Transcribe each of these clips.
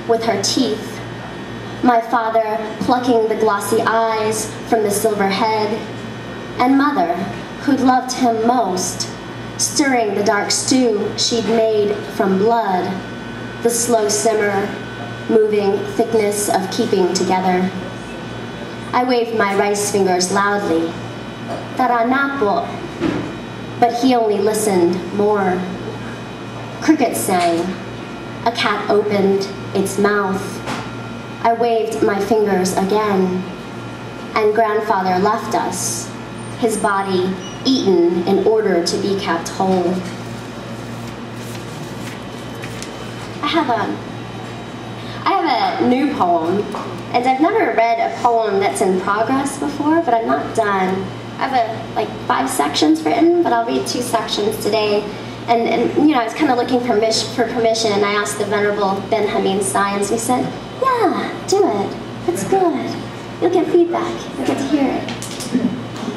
with her teeth, my father plucking the glossy eyes from the silver head, and mother, who'd loved him most, stirring the dark stew she'd made from blood, the slow simmer, moving thickness of keeping together. I waved my rice fingers loudly, "Taranapo," but he only listened more. Crickets sang. A cat opened its mouth. I waved my fingers again, and grandfather left us, his body eaten in order to be kept whole. I have a new poem, and I've never read a poem that's in progress before, but I'm not done. I have like 5 sections written, but I'll read 2 sections today. And you know, I was kind of looking for permission, and I asked the Venerable Benjamin Steins, and he said, "Yeah, do it. It's good. You'll get feedback. You'll get to hear it."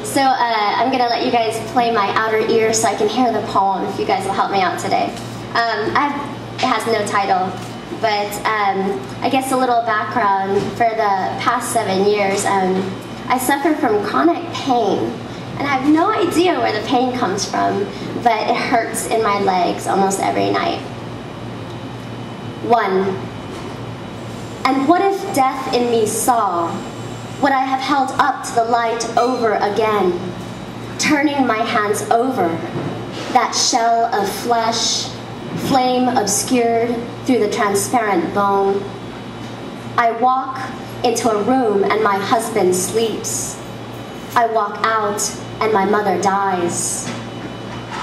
So I'm going to let you guys play my outer ear so I can hear the poem, if you guys will help me out today. It has no title, but I guess a little background. For the past 7 years, I suffer from chronic pain. And I have no idea where the pain comes from, but it hurts in my legs almost every night. 1. And what if death in me saw what I have held up to the light over again, turning my hands over that shell of flesh, flame obscured through the transparent bone? I walk into a room and my husband sleeps. I walk out and my mother dies.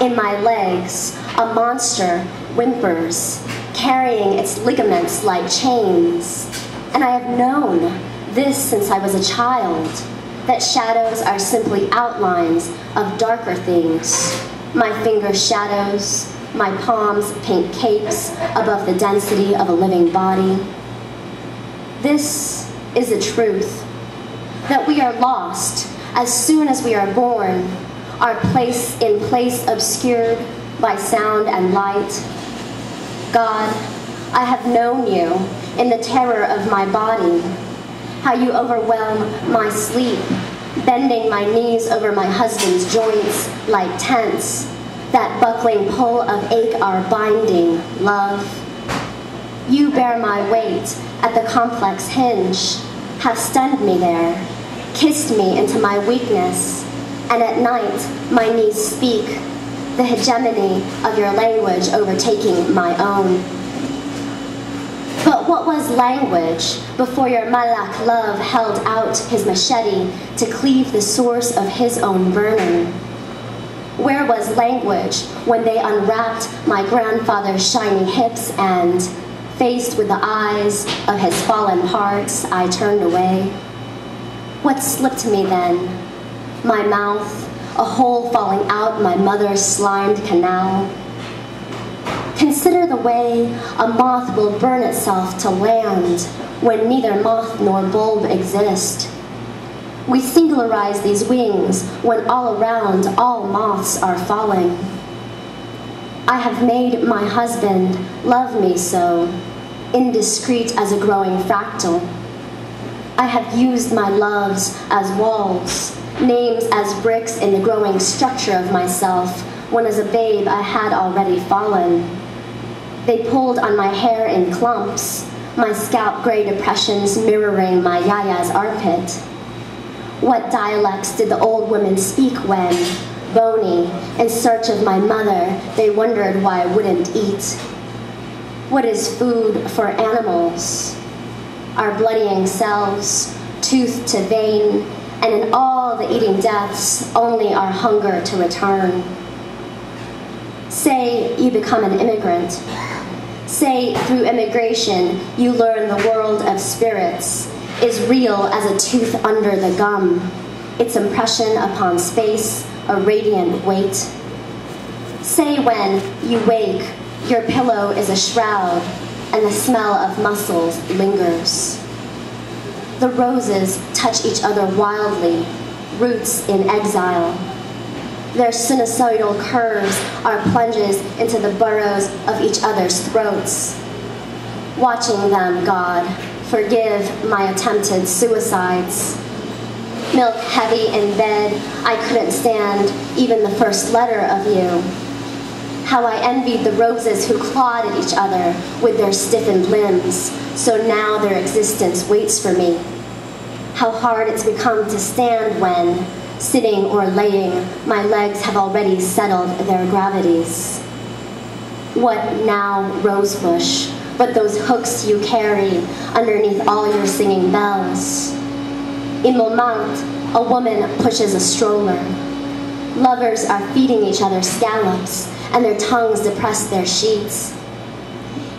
In my legs, a monster whimpers, carrying its ligaments like chains. And I have known this since I was a child, that shadows are simply outlines of darker things. My fingers shadows, my palms pink capes above the density of a living body. This is the truth, that we are lost as soon as we are born, our place in place obscured by sound and light. God, I have known you in the terror of my body, how you overwhelm my sleep, bending my knees over my husband's joints like tents, that buckling pull of ache are binding, love. You bear my weight at the complex hinge, have stunned me there, kissed me into my weakness, and at night my knees speak, the hegemony of your language overtaking my own. But what was language before your malak love held out his machete to cleave the source of his own burning? Where was language when they unwrapped my grandfather's shiny hips and, faced with the eyes of his fallen parts, I turned away? What slipped me then? My mouth, a hole falling out my mother's slimed canal. Consider the way a moth will burn itself to land when neither moth nor bulb exist. We singularize these wings when all around all moths are falling. I have made my husband love me so, indiscreet as a growing fractal. I have used my loves as walls, names as bricks in the growing structure of myself, when as a babe I had already fallen. They pulled on my hair in clumps, my scalp gray depressions mirroring my yaya's armpit. What dialects did the old women speak when, bony, in search of my mother, they wondered why I wouldn't eat? What is food for animals? Our blooddying selves, tooth to vein, and in all the eating deaths, only our hunger to return. Say you become an immigrant. Say through immigration you learn the world of spirits is real as a tooth under the gum, its impression upon space, a radiant weight. Say when you wake, your pillow is a shroud, and the smell of mussels lingers. The roses touch each other wildly, roots in exile. Their sinusoidal curves are plunges into the burrows of each other's throats. watching them, God, forgive my attempted suicides. Milk heavy in bed, I couldn't stand even the first letter of you. How I envied the roses who clawed at each other with their stiffened limbs, so now their existence waits for me. How hard it's become to stand when, sitting or laying, my legs have already settled their gravities. What now, rosebush, but those hooks you carry underneath all your singing bells? In Montmartre, a woman pushes a stroller. Lovers are feeding each other scallops, and their tongues depress their sheets.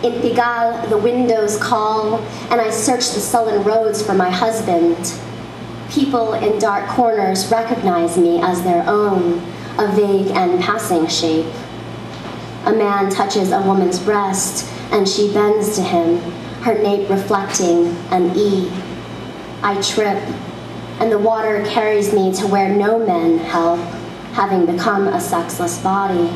In Pigalle, the windows call, and I search the sullen roads for my husband. People in dark corners recognize me as their own, a vague and passing shape. A man touches a woman's breast, and she bends to him, her nape reflecting an E. I trip, and the water carries me to where no men help, having become a sexless body.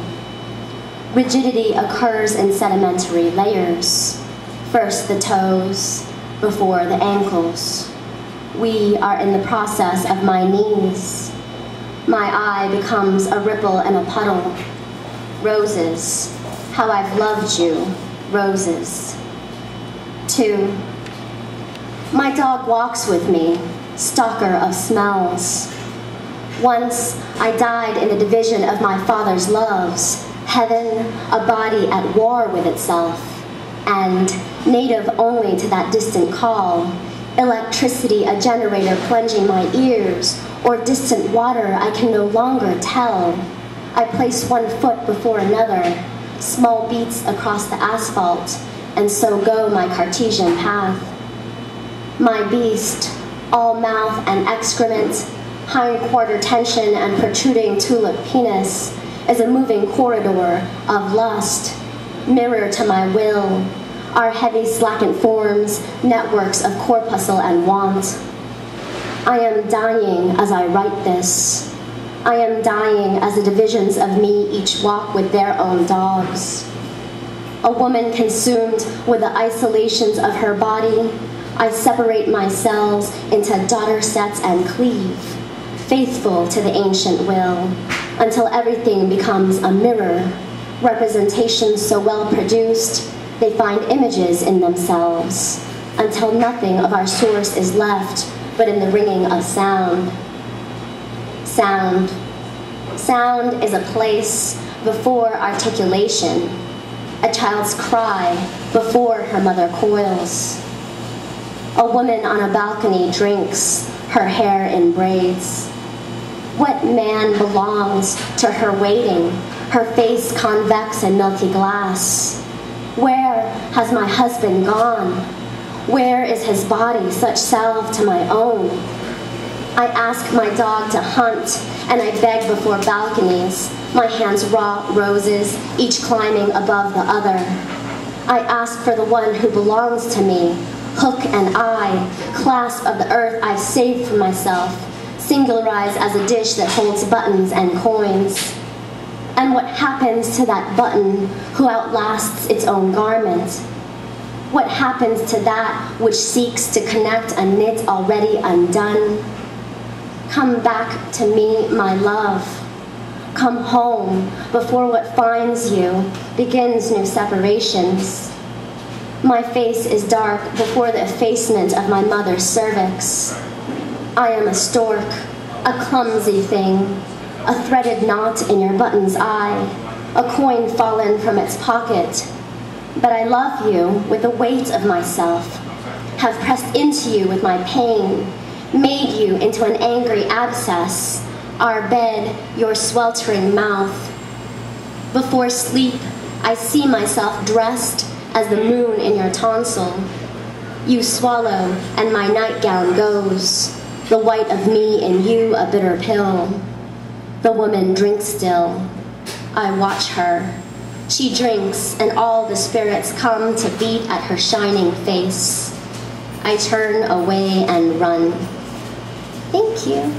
Rigidity occurs in sedimentary layers. First the toes, before the ankles. We are in the process of my knees. My eye becomes a ripple and a puddle. Roses, how I've loved you, roses. 2. My dog walks with me, stalker of smells. Once I died in the division of my father's loves, heaven, a body at war with itself, and, native only to that distant call, electricity a generator plunging my ears, or distant water I can no longer tell. I place one foot before another, small beats across the asphalt, and so go my Cartesian path. My beast, all mouth and excrement, hindquarter tension and protruding tulip penis, is a moving corridor of lust, mirror to my will, our heavy slackened forms, networks of corpuscle and want. I am dying as I write this. I am dying as the divisions of me each walk with their own dogs. A woman consumed with the isolations of her body, I separate my cells into daughter sets and cleave, faithful to the ancient will, until everything becomes a mirror, representations so well produced, they find images in themselves, until nothing of our source is left but in the ringing of sound. Sound. Sound is a place before articulation, a child's cry before her mother coils. A woman on a balcony drinks, her hair in braids. What man belongs to her waiting, her face convex and milky glass? Where has my husband gone? Where is his body such salve to my own? I ask my dog to hunt, and I beg before balconies, my hands raw roses, each climbing above the other. I ask for the one who belongs to me, hook and eye, clasp of the earth I've saved for myself, singularized as a dish that holds buttons and coins. And what happens to that button who outlasts its own garment? What happens to that which seeks to connect a knit already undone? Come back to me, my love. Come home before what finds you begins new separations. My face is dark before the effacement of my mother's cervix. I am a stork, a clumsy thing, a threaded knot in your button's eye, a coin fallen from its pocket. But I love you with the weight of myself, have pressed into you with my pain, made you into an angry abscess, our bed, your sweltering mouth. Before sleep, I see myself dressed as the moon in your tonsil. You swallow, and my nightgown goes, the white of me in you a bitter pill. The woman drinks still. I watch her. She drinks, and all the spirits come to beat at her shining face. I turn away and run. Thank you.